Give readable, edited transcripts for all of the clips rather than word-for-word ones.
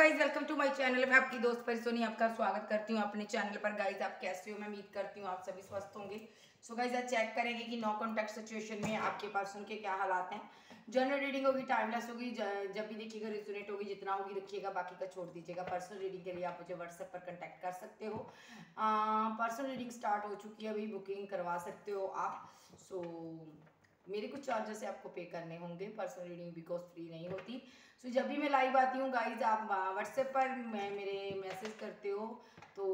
Guys welcome to my channel. मैं आपकी दोस्त परिसोनी आपका स्वागत करती हूँ अपने चैनल पर। गाइज आप कैसे हो? मैं उम्मीद करती हूँ आप सभी स्वस्थ होंगे। सो गाइज आज चेक करेंगे कि नो कॉन्टैक्ट सिचुएशन में आपके पर्सन के क्या हालात हैं। जनरल रीडिंग होगी, टाइमलेस होगी, जब भी देखिएगा रेजोनेट होगी, जितना होगी रखिएगा, बाकी का छोड़ दीजिएगा। पर्सनल रीडिंग के लिए आप मुझे व्हाट्सएप पर कॉन्टैक्ट कर सकते हो। पर्सनल रीडिंग स्टार्ट हो चुकी है, अभी बुकिंग करवा सकते हो आप। सो मेरे कुछ चार्जेस है आपको पे करने होंगे। पर्सनल रीडिंग बिकॉज फ्री नहीं होती। सो जब भी मैं लाइव आती हूँ गाइज, आप व्हाट्सएप पर मेरे मैसेज करते हो तो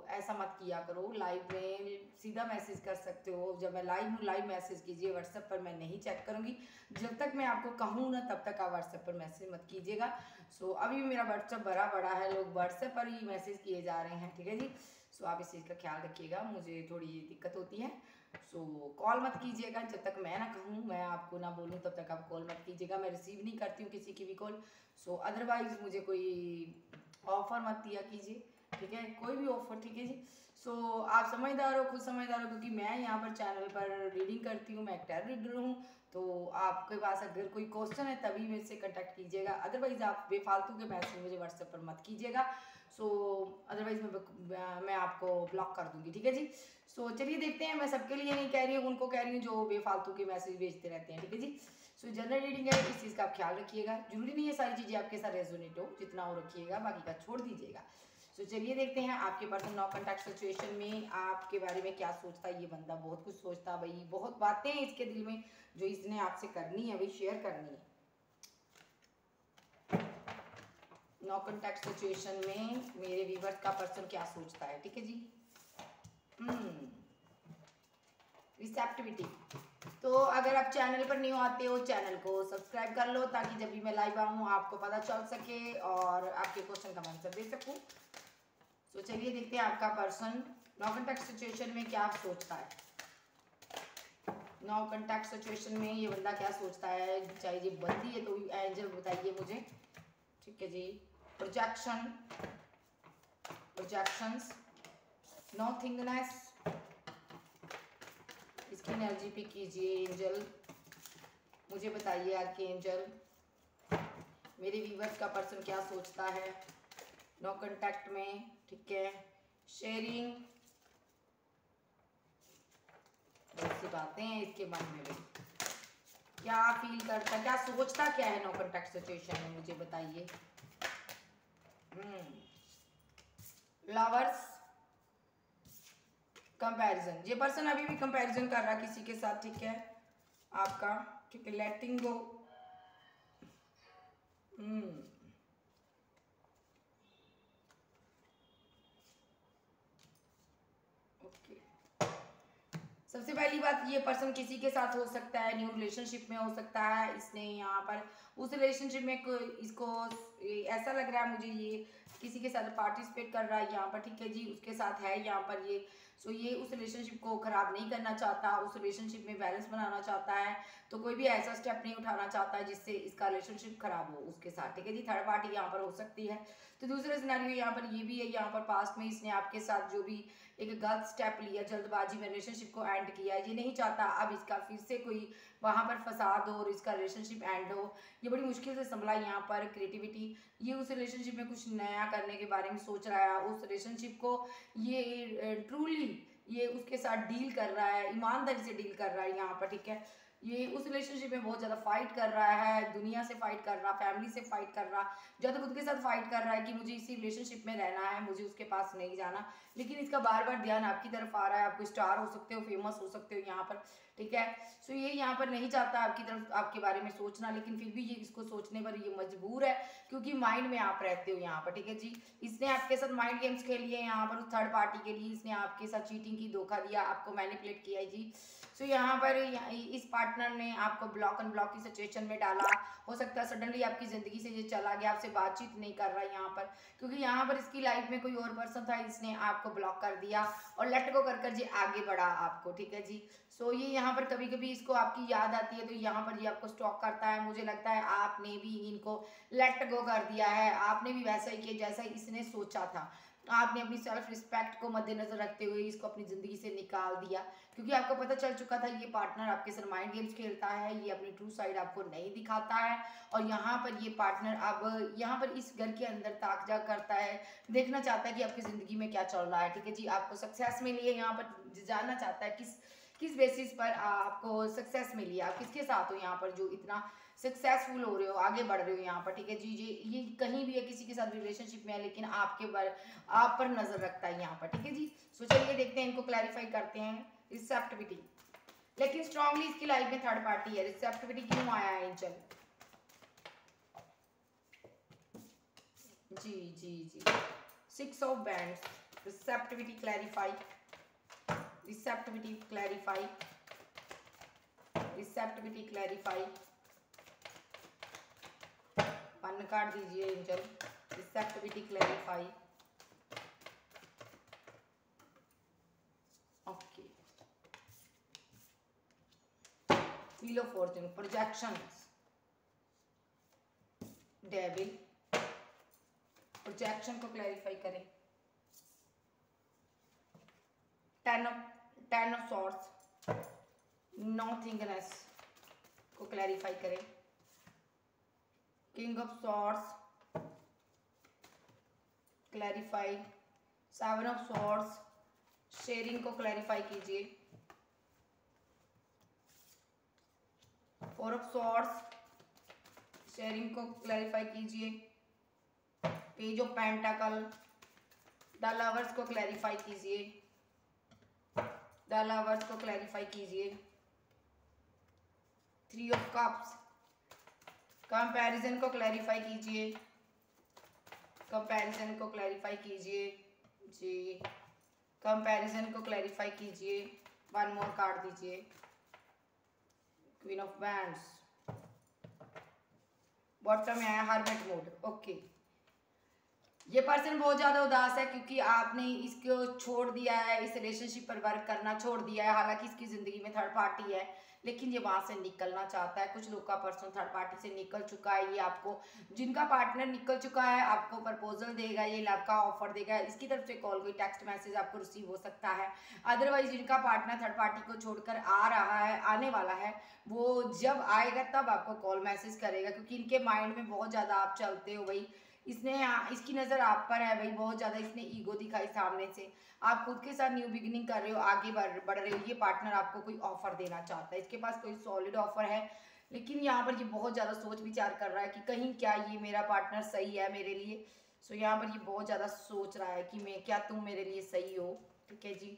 ऐसा मत किया करो। लाइव में सीधा मैसेज कर सकते हो। जब मैं लाइव हूँ, लाइव मैसेज कीजिए। व्हाट्सएप पर मैं नहीं चेक करूँगी। जब तक मैं आपको कहूँ ना तब तक आप व्हाट्सएप पर मैसेज मत कीजिएगा। सो अभी भी मेरा व्हाट्सएप भरा पड़ा है, लोग व्हाट्सएप पर ही मैसेज किए जा रहे हैं, ठीक है जी। सो आप इस चीज़ का ख्याल रखिएगा, मुझे थोड़ी दिक्कत होती है। सो कॉल मत कीजिएगा जब तक मैं ना कहूँ, मैं आपको ना बोलूँ तब तक आप कॉल मत कीजिएगा। मैं रिसीव नहीं करती हूँ किसी की भी कॉल। सो अदरवाइज मुझे कोई ऑफर मत दिया कीजिए, ठीक है, कोई भी ऑफर, ठीक है जी। सो आप समझदार हो, खुद समझदार हो, क्योंकि मैं यहाँ पर चैनल पर रीडिंग करती हूँ, मैं एक टैरो रीडर हूँ। तो आपके पास अगर कोई क्वेश्चन है तभी मेरे से कॉन्टैक्ट कीजिएगा। अदरवाइज आप बेफालतू के मैसेज मुझे व्हाट्सएप पर मत कीजिएगा। सो अदरवाइज मैं आपको ब्लॉक कर दूंगी, ठीक है जी। सो चलिए देखते हैं, मैं सबके लिए नहीं कह रही हूँ, उनको कह रही हूँ जो बेफालतू के मैसेज भेजते रहते हैं, ठीक है जी। सो जनरल रीडिंग है, इस चीज़ का आप ख्याल रखिएगा। जरूरी नहीं है सारी चीज़ें आपके साथ रेजोनेट हो, जितना हो रखिएगा, बाकी का छोड़ दीजिएगा। सो चलिए देखते हैं आपके पर्सन नो कॉन्टैक्ट सिचुएशन में आपके बारे में क्या सोचता है। ये बंदा बहुत कुछ सोचता है भाई, बहुत बातें हैं इसके दिल में जो इसने आपसे करनी है, भाई शेयर करनी है। नो कॉन्टैक्ट सिचुएशन में मेरे व्यूअर्स का पर्सन क्या सोचता है, ठीक है जी। रिसेप्टिविटी। तो अगर आप चैनल पर न्यू आते हो, चैनल को सब्सक्राइब कर लो ताकि जब भी मैं लाइव आऊँ आपको पता चल सके और आपके क्वेश्चन का आंसर दे सकूँ। तो चलिए देखते हैं आपका पर्सन नो कॉन्टैक्ट सिचुएशन में क्या सोचता है। नो कॉन्टैक्ट सिचुएशन में ये बंदा क्या सोचता है। चाहे ये बंदी है तो एंजल बताइए मुझे, ठीक है जी। प्रोजेक्शन, प्रोजेक्शंस, नॉथिंगनेस, इसकी एनर्जी पे कीजिए एंजल, मुझे बताइए आके एंजल मेरे व्यूअर्स का पर्सन क्या सोचता है नो कॉन्टैक्ट में, ठीक है। शेयरिंग, बहुत सी बातें हैं इसके मन में भी, क्या फील करता, क्या सोचता, क्या है नो कॉन्टैक्ट सिचुएशन में, मुझे बताइए। लवर्स, कंपैरिजन, ये पर्सन अभी भी कंपैरिजन कर रहा है किसी के साथ, ठीक है आपका, ठीक है। लेटिंग गो, ओके। सबसे पहली बात, ये पर्सन किसी के साथ हो सकता है, न्यू रिलेशनशिप में हो सकता है। इसने यहाँ पर उस रिलेशनशिप में इसको ऐसा लग रहा है मुझे, ये किसी के साथ पार्टिसिपेट कर रहा है यहाँ पर, ठीक है जी, उसके साथ है यहाँ पर ये। सो ये उस रिलेशनशिप को खराब नहीं करना चाहता, उस रिलेशनशिप में बैलेंस बनाना चाहता है। तो कोई भी ऐसा स्टेप नहीं उठाना चाहता है जिससे इसका रिलेशनशिप खराब हो उसके साथ, ठीक है जी। थर्ड पार्टी यहाँ पर हो सकती है। तो दूसरा सिनेरियो यहाँ पर ये भी है, यहाँ पर पास्ट में इसने आपके साथ जो भी एक गलत स्टेप लिया, जल्दबाजी में रिलेशनशिप को एंड किया, ये नहीं चाहता अब इसका फिर से कोई वहाँ पर फसाद हो और इसका रिलेशनशिप एंड हो। ये बड़ी मुश्किल से संभला यहाँ पर। क्रिएटिविटी, ये उस रिलेशनशिप में कुछ नया करने के बारे में सोच रहा है। उस रिलेशनशिप को ये ट्रूली ये उसके साथ डील कर रहा है, ईमानदारी से डील कर रहा है यहाँ पर, ठीक है। ये उस रिलेशनशिप में बहुत ज़्यादा फाइट कर रहा है, दुनिया से फाइट कर रहा, फैमिली से फाइट कर रहा, ज़्यादा खुद के साथ फाइट कर रहा है कि मुझे इसी रिलेशनशिप में रहना है, मुझे उसके पास नहीं जाना। लेकिन इसका बार बार ध्यान आपकी तरफ आ रहा है। आप कोई स्टार हो सकते हो, फेमस हो सकते हो यहाँ पर, ठीक है। सो ये यहाँ पर नहीं चाहता आपकी तरफ आपके बारे में सोचना, लेकिन फिर भी ये इसको सोचने पर ये मजबूर है क्योंकि माइंड में आप रहते हो यहाँ पर, ठीक है जी। इसने आपके साथ माइंड गेम्स खेली है यहाँ पर, उस थर्ड पार्टी के लिए इसने आपके साथ चीटिंग की, धोखा दिया, आपको मैनिपुलेट किया है जी। सो यहाँ पर इस पार्टनर ने आपको ब्लॉक एंड ब्लॉक की सिचुएशन में डाला। हो सकता है सडनली आपकी ज़िंदगी से ये चला गया, आपसे बातचीत नहीं कर रहा यहाँ पर, क्योंकि यहाँ पर इसकी लाइफ में कोई और पर्सन था, इसने आपको ब्लॉक कर दिया और लेट गो कर ये आगे बढ़ा आपको, ठीक है जी। सो ये यहाँ पर कभी कभी इसको आपकी याद आती है तो यहाँ पर ये आपको स्टॉक करता है। मुझे लगता है आपने भी इनको लेट गो कर दिया है, आपने भी वैसा ही किया जैसा इसने सोचा था। आपने अपनी सेल्फ रिस्पेक्ट को मद्देनजर रखते हुए इसको अपनी ज़िंदगी से निकाल दिया, क्योंकि आपको पता चल चुका था ये पार्टनर आपके साथ माइंड गेम्स खेलता है, ये अपनी ट्रू साइड आपको नहीं दिखाता है। और यहाँ पर ये पार्टनर अब यहाँ पर इस घर के अंदर ताक झाक करता है, देखना चाहता है कि आपकी ज़िंदगी में क्या चल रहा है। ठीक है जी, आपको सक्सेस मिली है, यहाँ पर जानना चाहता है किस किस बेसिस पर आपको सक्सेस मिली है, आप किसके साथ हो यहाँ पर जो इतना सक्सेसफुल हो रहे हो, आगे बढ़ रहे हो यहाँ पर। ठीक है जी, ये कहीं भी है, किसी के साथ रिलेशनशिप में है, लेकिन आप पर नजर रखता है यहाँ पर। ठीक है जी, सो चलिए देखते हैं, इनको क्लैरिफाई करते हैं। रिसेप्टिविटी, लेकिन स्ट्रांगली इसकी लाइफ में थर्ड पार्टी है। रिसेप्टिविटी क्यों आया है एंजल? जी जी जी, 6 of wands, receptivity clarify, receptivity clarify, receptivity clarify. 1 card दीजिए angel, receptivity clarify. Okay, wheel of fortune, projections, devil, projection को क्लैरिफाई करें। 10 ऑफ सॉर्ड्स, नॉथिंगनेस को क्लैरिफाई करें। King of swords clarify. 7 of swords, sharing को clarify कीजिए। 4 of swords, sharing को clarify कीजिए। Page of pentacle, the lovers को clarify कीजिए। द लवर्स को क्लैरिफाई कीजिए। 3 ऑफ कप्स, कंपैरिजन को क्लैरिफाई कीजिए। कंपैरिजन को क्लैरिफाई कीजिए जी, कंपैरिजन को क्लैरिफाई कीजिए। 1 मोर कार्ड दीजिए। क्वीन ऑफ बैंड्स, बॉटम में आया हर्मिट मोड। ओके, ये पर्सन बहुत ज्यादा उदास है क्योंकि आपने इसको छोड़ दिया है, इस रिलेशनशिप पर वर्क करना छोड़ दिया है। हालांकि इसकी जिंदगी में थर्ड पार्टी है, लेकिन ये वहां से निकलना चाहता है। कुछ लोग का पर्सन थर्ड पार्टी से निकल चुका है। ये आपको, जिनका पार्टनर निकल चुका है, आपको प्रपोजल देगा, ये लव का ऑफर देगा। इसकी तरफ से कॉल, कोई टेक्स्ट मैसेज आपको रिसीव हो सकता है। अदरवाइज जिनका पार्टनर थर्ड पार्टी को छोड़कर आ रहा है, आने वाला है, वो जब आएगा तब आपको कॉल मैसेज करेगा, क्योंकि इनके माइंड में बहुत ज्यादा आप चलते हो भाई। इसकी नज़र आप पर है भाई, बहुत ज़्यादा इसने ईगो दिखाई सामने से। आप खुद के साथ न्यू बिगिनिंग कर रहे हो, आगे बढ़ रहे हो। ये पार्टनर आपको कोई ऑफर देना चाहता है, इसके पास कोई सॉलिड ऑफर है, लेकिन यहाँ पर ये बहुत ज़्यादा सोच विचार कर रहा है कि कहीं क्या ये मेरा पार्टनर सही है मेरे लिए। सो यहाँ पर ये बहुत ज़्यादा सोच रहा है कि मैं, क्या तुम मेरे लिए सही हो। ठीक है जी,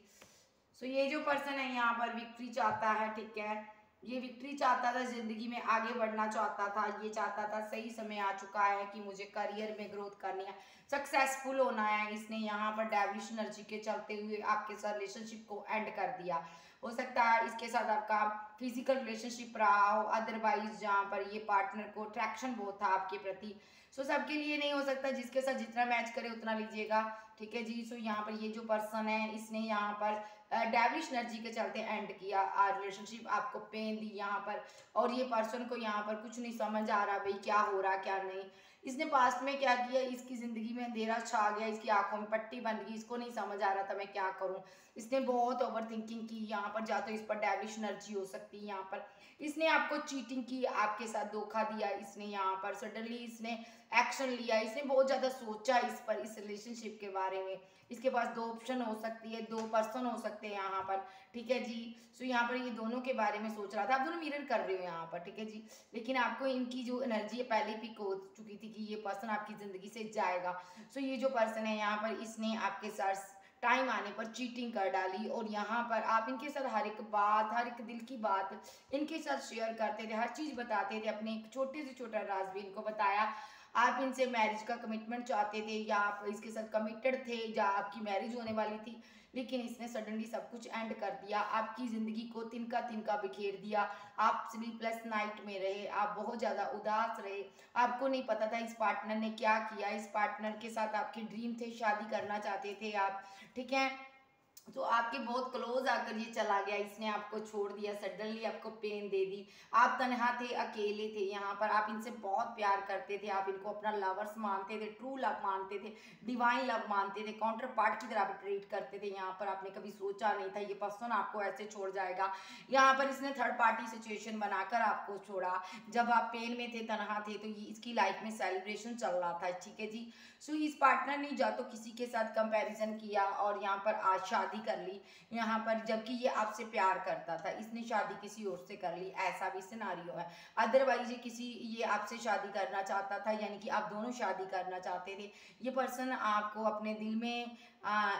सो ये जो पर्सन है यहाँ पर विक्ट्री चाहता है। ठीक है, ये विक्ट्री चाहता था, जिंदगी में आगे बढ़ना चाहता था। ये चाहता था सही समय आ चुका है कि मुझे करियर में ग्रोथ करनी है, सक्सेसफुल होना है। इसने यहाँ पर डेविश एनर्जी के चलते हुए आपके साथ रिलेशनशिप को एंड कर दिया। हो सकता है इसके साथ आपका फिजिकल रिलेशनशिप रहा हो, अदरवाइज जहाँ पर ये पार्टनर को अट्रैक्शन बहुत था आपके प्रति। सो सबके लिए नहीं हो सकता, जिसके साथ जितना मैच करे उतना लीजिएगा। ठीक है जी, सो यहाँ पर ये जो पर्सन है, इसने यहाँ पर डेविलिश एनर्जी के चलते एंड किया रिलेशनशिप, आपको पेन दी यहाँ पर। और ये पर्सन को यहाँ पर कुछ नहीं समझ आ रहा भाई क्या हो रहा क्या नहीं। इसने पास्ट में क्या किया, इसकी जिंदगी में अंधेरा छा गया, इसकी आंखों में पट्टी बंद गई, इसको नहीं समझ आ रहा था मैं क्या करूं। इसने बहुत ओवर थिंकिंग की यहाँ पर, जा तो इस पर डेविलिश एनर्जी हो सकती है। यहाँ पर इसने आपको चीटिंग की, आपके साथ धोखा दिया इसने। यहाँ पर सडनली इसने एक्शन लिया, इसने बहुत ज्यादा सोचा इस पर, इस रिलेशनशिप के बारे में। इसके पास 2 ऑप्शन हो सकती है, 2 पर्सन हो सकते हैं यहाँ पर। ठीक है जी, सो यहाँ पर ये दोनों के बारे में सोच रहा था। आप दोनों मिरर कर रहे हो यहाँ पर। ठीक है जी, लेकिन आपको इनकी जो एनर्जी है पहले पिक हो चुकी थी कि ये पर्सन आपकी जिंदगी से जाएगा। सो ये जो पर्सन है यहाँ पर, इसने आपके साथ टाइम आने पर चीटिंग कर डाली। और यहाँ पर आप इनके साथ हर एक बात, हर एक दिल की बात इनके साथ शेयर करते थे, हर चीज बताते थे, अपने एक छोटे से छोटा राज भी इनको बताया। आप इनसे मैरिज का कमिटमेंट चाहते थे, या आप इसके साथ कमिटेड थे, या आपकी मैरिज होने वाली थी, लेकिन इसने सडनली सब कुछ एंड कर दिया, आपकी जिंदगी को तिनका तिनका बिखेर दिया। आप स्लीपलेस नाइट में रहे, आप बहुत ज्यादा उदास रहे, आपको नहीं पता था इस पार्टनर ने क्या किया। इस पार्टनर के साथ आपके ड्रीम थे, शादी करना चाहते थे आप। ठीक है, तो आपके बहुत क्लोज आकर ये चला गया, इसने आपको छोड़ दिया, सडनली आपको पेन दे दी। आप तनहा थे, अकेले थे, यहाँ पर आप इनसे बहुत प्यार करते थे, आप इनको अपना लवर्स मानते थे, ट्रू लव मानते थे, डिवाइन लव मानते थे, काउंटर पार्ट की तरह आप ट्रीट करते थे। यहाँ पर आपने कभी सोचा नहीं था ये पर्सन आपको ऐसे छोड़ जाएगा। यहाँ पर इसने थर्ड पार्टी सिचुएशन बनाकर आपको छोड़ा। जब आप पेन में थे, तनहा थे, तो ये इसकी लाइफ में सेलिब्रेशन चल रहा था, ठीक है जी। सो इस पार्टनर ने जा तो किसी के साथ कंपैरिजन किया और यहाँ पर आज शादी कर ली, यहाँ पर जबकि ये आपसे प्यार करता था, इसने शादी किसी और से कर ली, ऐसा भी सिनारियो है। अदरवाइज ये आपसे शादी करना चाहता था, यानी कि आप दोनों शादी करना चाहते थे। ये पर्सन आपको अपने दिल में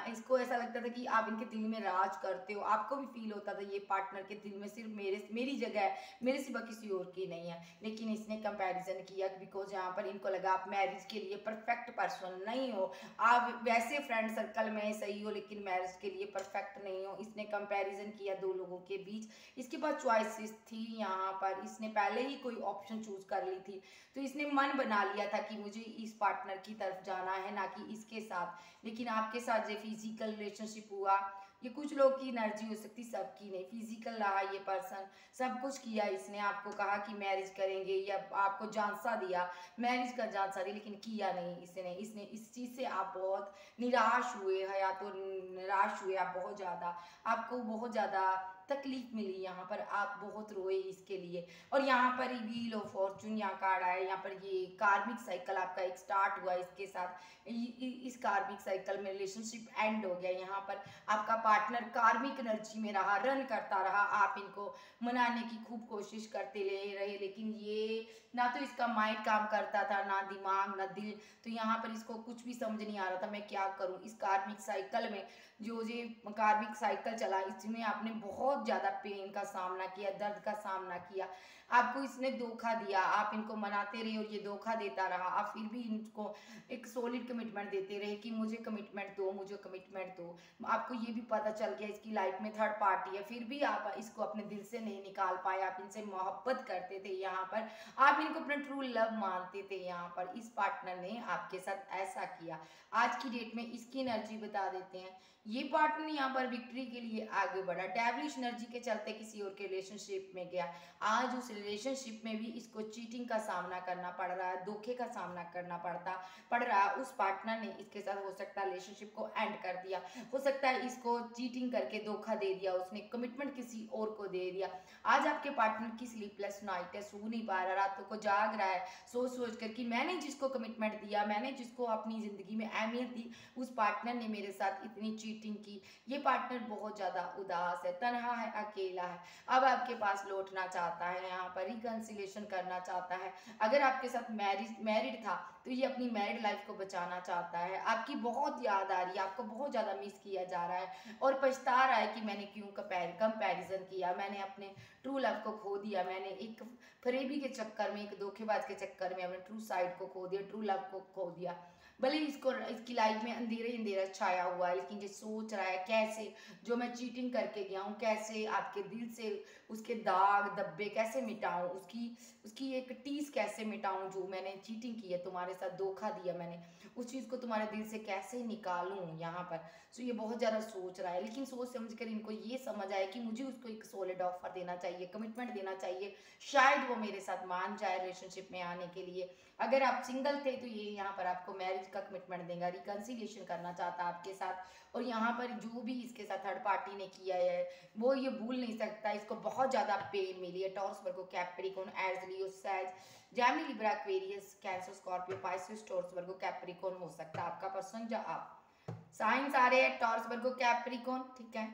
इसको ऐसा लगता था कि आप इनके दिल में राज करते हो। आपको भी फील होता था ये पार्टनर के दिल में सिर्फ मेरी जगह है, मेरे सिवा किसी और की नहीं है। लेकिन इसने कंपैरिजन किया, बिकॉज यहाँ पर इनको लगा आप मैरिज के लिए परफेक्ट पर्सन नहीं हो। आप वैसे फ्रेंड सर्कल में सही हो, लेकिन मैरिज के लिए परफेक्ट नहीं हो। इसने कंपैरिजन किया दो लोगों के बीच, इसके पास चॉइसेस थी। यहाँ पर इसने पहले ही कोई ऑप्शन चूज कर ली थी, तो इसने मन बना लिया था कि मुझे इस पार्टनर की तरफ जाना है, ना कि इसके साथ। लेकिन आपके साथ जो फिजिकल रिलेशनशिप हुआ, ये कुछ लोग की एनर्जी हो सकती, सबकी नहीं। फिजिकल रहा ये पर्सन, सब कुछ किया इसने, आपको कहा कि मैरिज करेंगे, या आपको झांसा दिया, मैरिज का झांसा दिया, लेकिन किया नहीं इसने इस चीज़ से आप बहुत निराश हुए हैं, या तो निराश हुए आप बहुत ज़्यादा, आपको बहुत ज़्यादा तकलीफ मिली। यहाँ पर आप बहुत रोए इसके लिए। और यहाँ पर व्हील ऑफ फॉर्चून यहाँ कार्ड आया, यहाँ पर ये कार्मिक साइकिल आपका एक स्टार्ट हुआ इसके साथ। इस कार्मिक साइकिल में रिलेशनशिप एंड हो गया। यहाँ पर आपका पार्टनर कार्मिक एनर्जी में रहा, रन करता रहा, आप इनको मनाने की खूब कोशिश करते रहे, लेकिन ये ना तो इसका माइंड काम करता था, ना दिमाग, ना दिल। तो यहाँ पर इसको कुछ भी समझ नहीं आ रहा था मैं क्या करूँ इस कार्मिक साइकिल में। जो ये कार्मिक साइकिल चला, इसमें आपने बहुत ज़्यादा पेन का सामना किया, दर्द का सामना किया। आपको इसने धोखा दिया, आप इनको मनाते रहे और ये धोखा देता रहा। आप फिर भी इनको एक सॉलिड कमिटमेंट देते रहे कि मुझे कमिटमेंट दो, मुझे कमिटमेंट दो। आपको ये भी पता चल गया इसकी लाइफ में थर्ड पार्टी है, फिर भी आप इसको अपने दिल से नहीं निकाल पाए। आप इनसे मोहब्बत करते थे, यहाँ पर आप इनको अपना ट्रू लव मानते थे। यहाँ पर इस पार्टनर ने आपके साथ ऐसा किया। आज की डेट में इसकी एनर्जी बता देते हैं। ये पार्टनर यहाँ पर विक्ट्री के लिए आगे बढ़ा, डेविलिश एनर्जी के चलते किसी और के रिलेशनशिप में गया। आज उस रिलेशनशिप में भी इसको चीटिंग का सामना करना पड़ रहा है, धोखे का सामना करना पड़ रहा है। उस पार्टनर ने इसके साथ हो सकता है रिलेशनशिप को एंड कर दिया, हो सकता है इसको चीटिंग करके धोखा दे दिया, उसने कमिटमेंट किसी और को दे दिया। आज आपके पार्टनर की स्लीपलेस नाइट है, सो नहीं पा रहा, रातों को जाग रहा है सोच सोच कर कि मैंने जिसको कमिटमेंट दिया, मैंने जिसको अपनी जिंदगी में अहमियत दी, उस पार्टनर ने मेरे साथ इतनी चीटिंग की। ये पार्टनर बहुत ज्यादा उदास है, तन्हा है, अकेला है, अब आपके पास लौटना चाहता है, यहाँ पर रिकंसिलेशन करना चाहता है। अगर आपके साथ मैरिड था तो ये अपनी मैरिड लाइफ को बचाना चाहता है। आपकी बहुत याद आ रही है, आपको बहुत ज़्यादा मिस किया जा रहा है और पछता रहा है कि मैंने क्यों कंपैरिजन किया, मैंने अपने ट्रू लव को खो दिया, मैंने एक फरेबी के चक्कर में, एक धोखेबाज के चक्कर में अपने ट्रू साइड को खो दिया, ट्रू लव को खो दिया। भले इसकी लाइफ में अंधेरा ही अंधेरा छाया हुआ है, लेकिन ये सोच रहा है कैसे जो मैं चीटिंग करके गया हूँ, कैसे आपके दिल से उसके दाग धब्बे कैसे मिटाऊं, उसकी एक टीस कैसे मिटाऊं, जो मैंने चीटिंग की है, तुम्हारे साथ धोखा दिया मैंने, उस चीज़ को तुम्हारे दिल से कैसे निकालूं यहाँ पर। सो ये बहुत ज़्यादा सोच रहा है, लेकिन सोच समझ कर इनको ये समझ आया कि मुझे उसको एक सॉलिड ऑफर देना चाहिए, कमिटमेंट देना चाहिए, शायद वो मेरे साथ मान जाए रिलेशनशिप में आने के लिए। अगर आप सिंगल थे तो ये यहाँ पर आपको मैरिज का कमिटमेंट देगा, रिकंसिलिएशन करना चाहता है आपके साथ। और यहाँ पर जो भी इसके साथ थर्ड पार्टी ने किया है वो ये भूल नहीं सकता, इसको बहुत ज़्यादा पेन मिली है। Taurus, Virgo, Capricorn, Aries, Leo, Sag, Gemini, Libra, Aquarius, Cancer, Scorpio, Pisces, Taurus, Virgo, Capricorn हो सकता है आपका पर्सन। जो आप साइंस आ रहे हैं टॉरस, वर्गो, कैप्रिकॉर्न, ठीक है,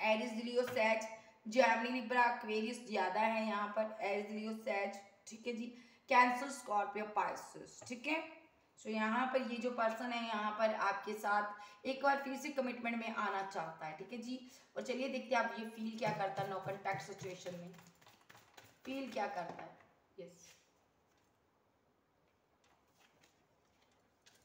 Aries, Leo, Sag, Gemini, Libra, Aquarius ज्यादा है यहाँ पर, एरीज, लियो, सैज, ठीक है जी, कैंसर, स्कॉर्पियो, पाइसेस, ठीक है। सो यहाँ पर ये जो पर्सन है यहाँ पर आपके साथ एक बार फिर से कमिटमेंट में आना चाहता है, ठीक है जी। और चलिए देखते हैं आप ये फील क्या करता है नो कॉन्टैक्ट सिचुएशन में, फील क्या करता है। यस,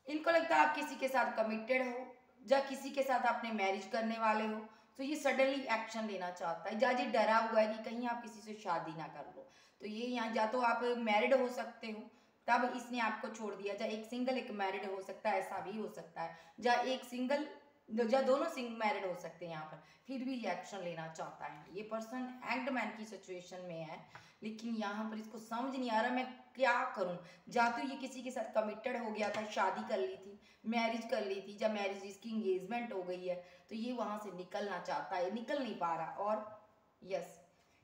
इनको लगता है आप किसी के साथ कमिटेड हो, या किसी के साथ आपने मैरिज करने वाले हो, तो ये सडनली एक्शन लेना चाहता है, या ये डरा हुआ है कि कहीं आप किसी से शादी ना कर लो। तो ये यहाँ या तो आप मैरिड हो सकते हो तब इसने आपको छोड़ दिया, या एक सिंगल एक मैरिड हो सकता है, ऐसा भी हो सकता है, या एक सिंगल या दोनों सिंग मैरिड हो सकते हैं यहाँ पर, फिर भी ये एक्शन लेना चाहता है। ये पर्सन हैंग्ड मैन की सिचुएशन में है, लेकिन यहाँ पर इसको समझ नहीं आ रहा मैं क्या करूँ। या तो ये किसी के साथ कमिटेड हो गया था, शादी कर ली थी, मैरिज कर ली थी, या मैरिज इसकी इंगेजमेंट हो गई है, तो ये वहाँ से निकलना चाहता है, निकल नहीं पा रहा। और यस,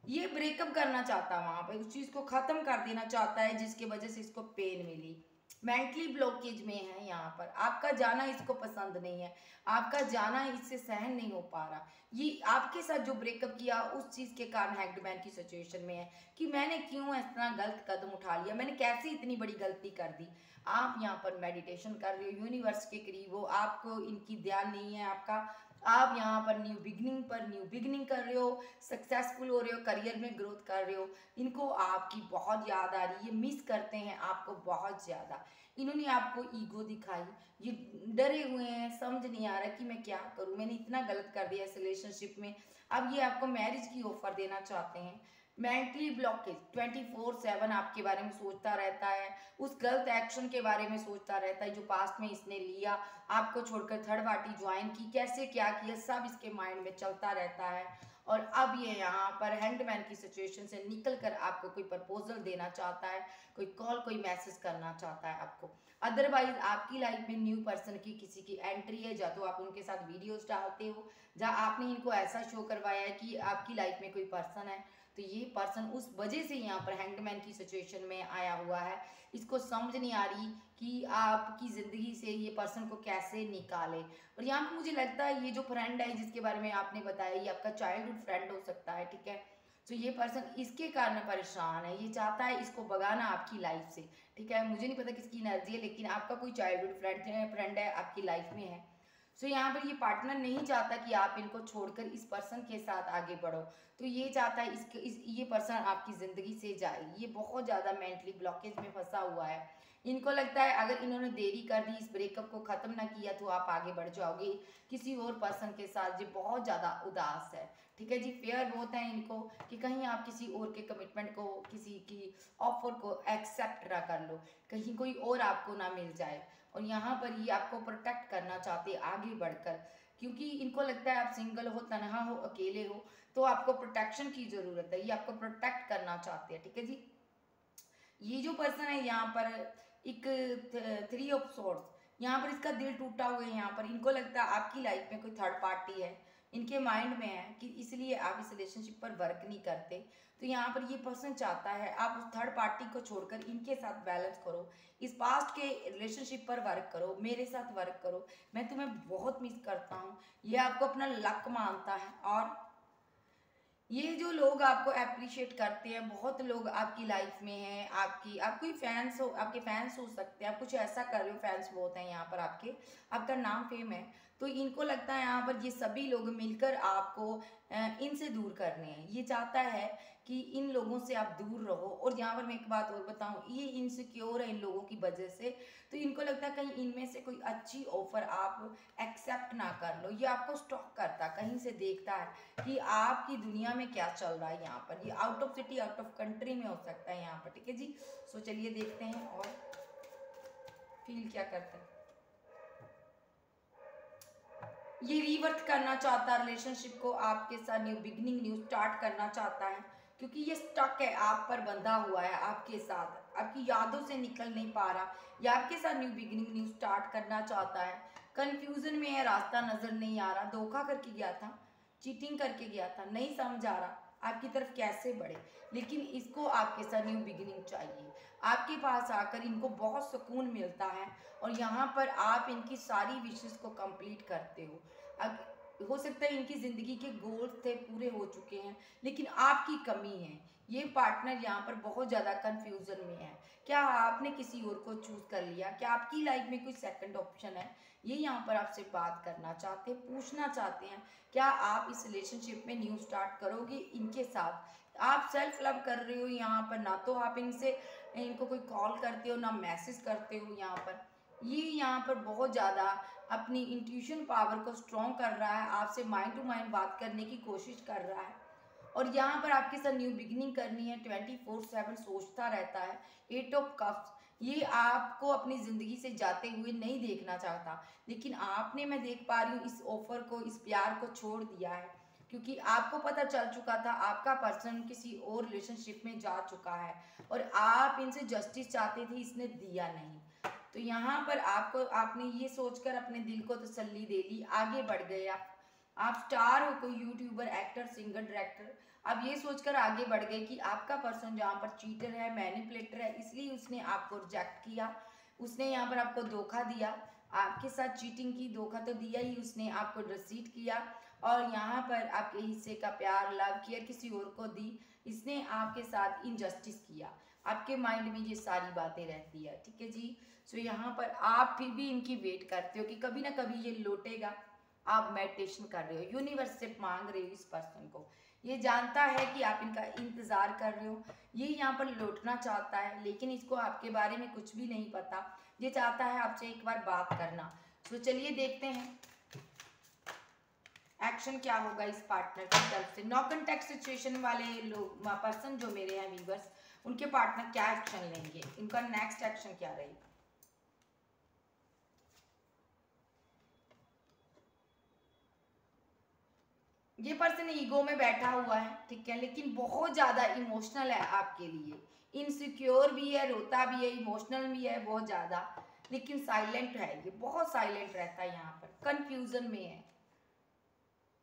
ये ब्रेकअप करना चाहता है, वहाँ पे उस चीज़ को ख़त्म कर देना चाहता है जिसकी वजह से इसको पेन मिली। मेंटली ब्लॉकेज में है यहाँ पर, आपका जाना इसको पसंद नहीं है, आपका जाना इससे सहन नहीं हो पा रहा। ये आपके साथ जो ब्रेकअप किया उस चीज़ के कारण हैंग्ड मैन की सिचुएशन में है कि मैंने क्यों इतना गलत कदम उठा लिया, मैंने कैसे इतनी बड़ी गलती कर दी। आप यहाँ पर मेडिटेशन कर रहे हो, यूनिवर्स के करीब हो, आपको इनकी ध्यान नहीं है आपका। आप यहाँ पर न्यू बिगनिंग कर रहे हो, सक्सेसफुल हो रहे हो, करियर में ग्रोथ कर रहे हो। इनको आपकी बहुत याद आ रही है, ये मिस करते हैं आपको बहुत ज़्यादा। इन्होंने आपको ईगो दिखाई, ये डरे हुए हैं, समझ नहीं आ रहा कि मैं क्या करूं, मैंने इतना गलत कर दिया इस रिलेशनशिप में। अब ये आपको मैरिज की ऑफर देना चाहते हैं। मेंटली ब्लॉकेज 24/7 आपके बारे में सोचता रहता है, उस गलत एक्शन के बारे में सोचता रहता है जो पास्ट में इसने लिया, आपको छोड़कर थर्ड पार्टी ज्वाइन की, कैसे क्या किया, सब इसके माइंड में चलता रहता है। और अब ये यहाँ पर हैंडमैन की सिचुएशन से निकल कर आपको कोई प्रपोजल देना चाहता है, कोई कॉल, कोई मैसेज करना चाहता है आपको। अदरवाइज आपकी लाइफ में न्यू पर्सन की किसी की एंट्री है, या तो आप उनके साथ वीडियोस डालते हो, जहाँ आपने इनको ऐसा शो करवाया है कि आपकी लाइफ में कोई पर्सन है, तो ये पर्सन उस वजह से यहाँ पर हैंडमैन की सिचुएशन में आया हुआ है। इसको समझ नहीं आ रही कि आपकी ज़िंदगी से ये पर्सन को कैसे निकाले। और यहाँ पर मुझे लगता है ये जो फ्रेंड है जिसके बारे में आपने बताया, ये आपका चाइल्डहुड फ्रेंड हो सकता है, ठीक है। तो ये पर्सन इसके कारण परेशान है, ये चाहता है इसको भगाना आपकी लाइफ से, ठीक है। मुझे नहीं पता किसकी एनर्जी है, लेकिन आपका कोई चाइल्डहुड फ्रेंड है आपकी लाइफ में है। सो यहाँ पर ये पार्टनर नहीं चाहता कि आप इनको छोड़कर इस पर्सन के साथ आगे बढ़ो, तो ये चाहता है ये पर्सन आपकी ज़िंदगी से जाए। ये बहुत ज़्यादा मेंटली ब्लॉकेज में फंसा हुआ है। इनको लगता है अगर इन्होंने देरी कर दी, इस ब्रेकअप को ख़त्म ना किया, तो आप आगे बढ़ जाओगे किसी और पर्सन के साथ। जो बहुत ज़्यादा उदास है, ठीक है जी। फेयर बहुत है इनको कि कहीं आप किसी और के कमिटमेंट को, किसी की ऑफर को एक्सेप्ट ना कर लो, कहीं कोई और आपको ना मिल जाए। और यहाँ पर ये आपको प्रोटेक्ट करना चाहते हैं आगे बढ़कर, क्योंकि इनको लगता है आप सिंगल हो, तनहा हो, अकेले हो, तो आपको प्रोटेक्शन की ज़रूरत है। ये आपको प्रोटेक्ट करना चाहते हैं, ठीक है जी। ये जो पर्सन है यहाँ पर एक 3 ऑफ सॉर्ड्स, यहाँ पर इसका दिल टूटा हुआ है। यहाँ पर इनको लगता है आपकी लाइफ में कोई थर्ड पार्टी है, इनके माइंड में है कि इसलिए आप इस रिलेशनशिप पर वर्क नहीं करते। तो यहाँ पर ये पर्सन चाहता है आप उस थर्ड पार्टी को छोड़कर इनके साथ बैलेंस करो, इस पास्ट के रिलेशनशिप पर वर्क करो, मेरे साथ वर्क करो, मैं तुम्हें बहुत मिस करता हूँ। ये आपको अपना लक मानता है। और ये जो लोग आपको अप्रिशिएट करते हैं, बहुत लोग आपकी लाइफ में हैं, आप कोई फैंस हो, आपके फैंस हो सकते हैं, आप कुछ ऐसा कर रहे हो, फैंस बहुत हैं यहाँ पर आपका नाम फेम है, तो इनको लगता है यहाँ पर ये सभी लोग मिलकर आपको इनसे दूर करने हैं। ये चाहता है कि इन लोगों से आप दूर रहो। और यहाँ पर मैं एक बात और बताऊँ, ये इनसिक्योर है इन लोगों की वजह से, तो इनको लगता है कहीं इनमें से कोई अच्छी ऑफर आप एक्सेप्ट ना कर लो। ये आपको स्टॉक करता, कहीं से देखता है कि आपकी दुनिया में क्या चल रहा है यहाँ पर। ये out of city, out of country में हो सकता है यहाँ पर, ठीक है जी। सो चलिए देखते हैं और फील क्या करते हैं। ये रीवर्थ करना चाहता है रिलेशनशिप को आपके साथ, न्यू बिगनिंग, न्यू स्टार्ट करना चाहता है, क्योंकि ये स्टक है, आप पर बंधा हुआ है, आपके साथ आपकी यादों से निकल नहीं पा रहा। या आपके साथ न्यू बिगनिंग, न्यू स्टार्ट करना चाहता है, कंफ्यूजन में है, रास्ता नजर नहीं आ रहा, धोखा करके गया था, चीटिंग करके गया था, नहीं समझ आ रहा आपकी तरफ कैसे बढ़े। लेकिन इसको आपके साथ न्यू बिगिनिंग चाहिए, आपके पास आकर इनको बहुत सुकून मिलता है। और यहाँ पर आप इनकी सारी विशेस को कंप्लीट करते हो। अब हो सकता है इनकी ज़िंदगी के गोल्स थे पूरे हो चुके हैं, लेकिन आपकी कमी है। ये पार्टनर यहाँ पर बहुत ज़्यादा कंफ्यूजन में है। क्या आपने किसी और को चूज़ कर लिया? क्या आपकी लाइफ में कोई सेकंड ऑप्शन है? ये यहाँ पर आपसे बात करना चाहते हैं, पूछना चाहते हैं क्या आप इस रिलेशनशिप में न्यू स्टार्ट करोगे इनके साथ। आप सेल्फ लव कर रहे हो यहाँ पर, ना तो आप इनको कोई कॉल करते हो, ना मैसेज करते हो यहाँ पर। ये यहाँ पर बहुत ज़्यादा अपनी इंट्यूशन पावर को स्ट्रॉन्ग कर रहा है, आपसे माइंड टू माइंड बात करने की कोशिश कर रहा है। और यहाँ पर आपके साथ न्यू बिगिनिंग करनी है, 24/7 सोचता रहता है। 8 ऑफ कप्स, ये आपको अपनी ज़िंदगी से जाते हुए नहीं देखना चाहता, लेकिन आपने, मैं देख पा रही हूँ, इस ऑफ़र को, इस प्यार को छोड़ दिया है, क्योंकि आपको पता चल चुका था आपका पर्सन किसी और रिलेशनशिप में जा चुका है और आप इनसे जस्टिस चाहते थे, इसने दिया नहीं। तो यहाँ पर आपको, आपने ये सोचकर अपने दिल को तसल्ली दे ली, आगे बढ़ गए आप स्टार हो, कोई यूट्यूबर, एक्टर, सिंगर, डायरेक्टर, आप ये सोचकर आगे बढ़ गए कि आपका पर्सन जहाँ पर चीटर है, मैनिपुलेटर है, इसलिए उसने आपको रिजेक्ट किया, उसने यहाँ पर आपको धोखा दिया, आपके साथ चीटिंग की, धोखा तो दिया ही, उसने आपको डिसीट किया और यहाँ पर आपके हिस्से का प्यार, लव, केयर किसी और को दी, इसने आपके साथ इनजस्टिस किया। आपके माइंड में ये सारी बातें रहती है, ठीक है जी। सो यहाँ पर आप फिर भी इनकी वेट करते हो कि कभी ना कभी ये लौटेगा। आप मेडिटेशन कर रहे हो, यूनिवर्स से मांग रहे हो इस पर्सन को, ये जानता है कि आप इनका इंतजार कर रहे हो, ये यहाँ पर लौटना चाहता है, लेकिन इसको आपके बारे में कुछ भी नहीं पता, ये चाहता है आपसे एक बार बात करना। तो चलिए देखते हैं एक्शन क्या होगा इस पार्टनर की तरफ से। नो कॉन्टैक्ट सिचुएशन वाले लोग, पर्सन जो मेरे हैं व्यूअर्स, उनके पार्टनर क्या एक्शन लेंगे, इनका नेक्स्ट एक्शन क्या रहेगा। ये पर्सन ईगो में बैठा हुआ है, ठीक है, लेकिन बहुत ज्यादा इमोशनल है आपके लिए, इनसिक्योर भी है, रोता भी है, इमोशनल भी है बहुत ज्यादा, लेकिन साइलेंट है, ये बहुत साइलेंट रहता है, यहाँ पर कंफ्यूजन में है।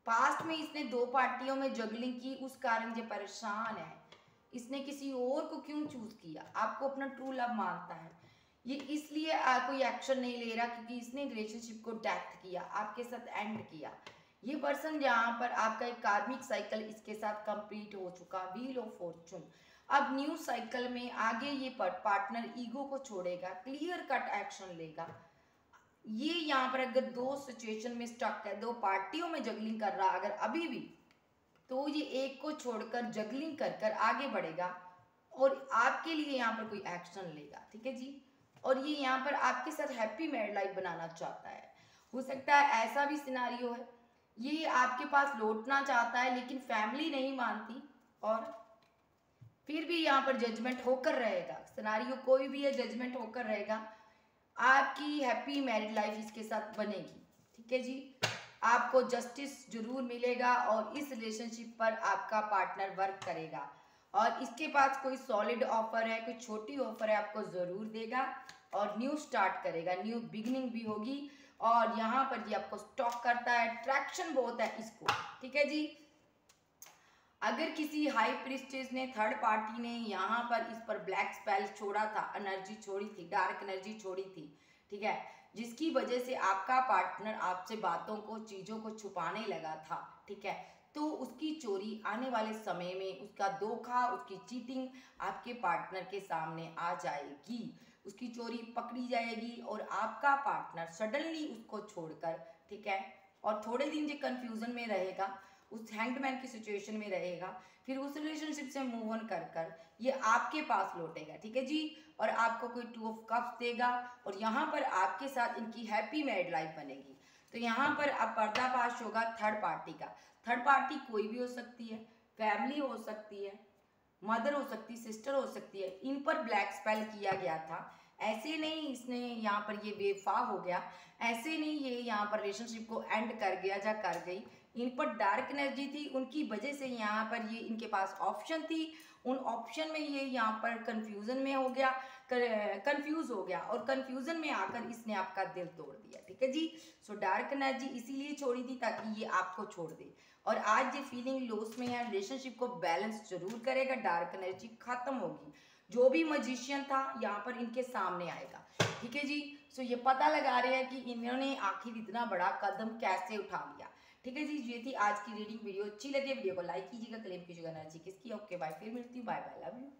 पास्ट में इसने 2 पार्टियों में जगलिंग की, उस कारण ये परेशान है, इसने किसी और को क्यों चूज किया, आपको अपना ट्रू लव मानता है, ये इसलिए कोई एक्शन नहीं ले रहा क्योंकि इसने रिलेशनशिप को डेथ किया, आपके साथ एंड किया। ये पर्सन जहाँ पर आपका एक कार्मिक साइकिल इसके साथ कंप्लीट हो चुका, व्हील ऑफ फॉर्चून, अब न्यू साइकिल में आगे ये पार्टनर ईगो को छोड़ेगा, क्लियर कट एक्शन लेगा। ये यहाँ पर अगर 2 सिचुएशन में स्टक है, 2 पार्टियों में जगलिंग कर रहा अगर अभी भी, तो ये एक को छोड़कर जगलिंग कर कर आगे बढ़ेगा और आपके लिए यहाँ पर कोई एक्शन लेगा, ठीक है जी। और ये यहाँ पर आपके साथ हैप्पी मैरिड लाइफ बनाना चाहता है। हो सकता है ऐसा भी सिनारियो है, ये आपके पास लौटना चाहता है लेकिन फैमिली नहीं मानती और फिर भी यहाँ पर जजमेंट होकर रहेगा, सिनारियो कोई भी है, जजमेंट होकर रहेगा, आपकी हैप्पी मैरिड लाइफ इसके साथ बनेगी, ठीक है जी। आपको जस्टिस जरूर मिलेगा और इस रिलेशनशिप पर आपका पार्टनर वर्क करेगा और इसके पास कोई सॉलिड ऑफर है, कोई छोटी ऑफर है, आपको जरूर देगा और न्यू स्टार्ट करेगा, न्यू बिगिनिंग भी होगी और यहाँ पर ये आपको स्टॉक करता है, ट्रैक्शन बहुत है इसको, ठीक है जी। अगर किसी हाई प्रिस्टेस ने, थर्ड पार्टी ने यहाँ पर इस पर ब्लैक स्पेल छोड़ा था, एनर्जी छोड़ी थी, डार्क एनर्जी छोड़ी थी, ठीक है, जिसकी वजह से आपका पार्टनर आपसे बातों को, चीजों को छुपाने लगा था, ठीक है, तो उसकी चोरी आने वाले समय में, उसका धोखा, उसकी चीटिंग आपके पार्टनर के सामने आ जाएगी, उसकी चोरी पकड़ी जाएगी और आपका पार्टनर सडनली उसको छोड़कर, ठीक है, और थोड़े दिन जो कंफ्यूजन में रहेगा, उस हैंगमैन की सिचुएशन में रहेगा, फिर उस रिलेशनशिप से मूव ऑन कर कर ये आपके पास लौटेगा, ठीक है जी, और आपको कोई 2 ऑफ कप्स देगा और यहाँ पर आपके साथ इनकी हैप्पी मैरिड लाइफ बनेगी। तो यहाँ पर अब पर्दाफाश होगा थर्ड पार्टी का। थर्ड पार्टी कोई भी हो सकती है, फैमिली हो सकती है, मदर हो सकती, सिस्टर हो सकती है, इन पर ब्लैक स्पेल किया गया था, ऐसे नहीं इसने यहाँ पर ये बेवफा हो गया, ऐसे नहीं ये यहाँ पर रिलेशनशिप को एंड कर गया या कर गई, इन पर डार्क एनर्जी थी, उनकी वजह से यहाँ पर ये इनके पास ऑप्शन थी, उन ऑप्शन में ये यहाँ पर कंफ्यूजन में हो गया, कंफ्यूज हो गया और कंफ्यूजन में आकर इसने आपका दिल तोड़ दिया, ठीक है जी। सो डार्क एनर्जी इसीलिए छोड़ी थी ताकि ये आपको छोड़ दे और आज ये फीलिंग लॉस में है, रिलेशनशिप को बैलेंस जरूर करेगा, डार्क एनर्जी खत्म होगी, जो भी मजिशियन था यहाँ पर इनके सामने आएगा, ठीक है जी। सो ये पता लगा रहे हैं कि इन्होंने आखिर इतना बड़ा कदम कैसे उठा लिया, ठीक है जी। ये थी आज की रीडिंग। वीडियो अच्छी लगी वीडियो को लाइक कीजिएगा, क्लेम कीजिएगा एनर्जी किसकी, ओके बाय, फिर मिलती हूँ, बाय बाय, लव यू।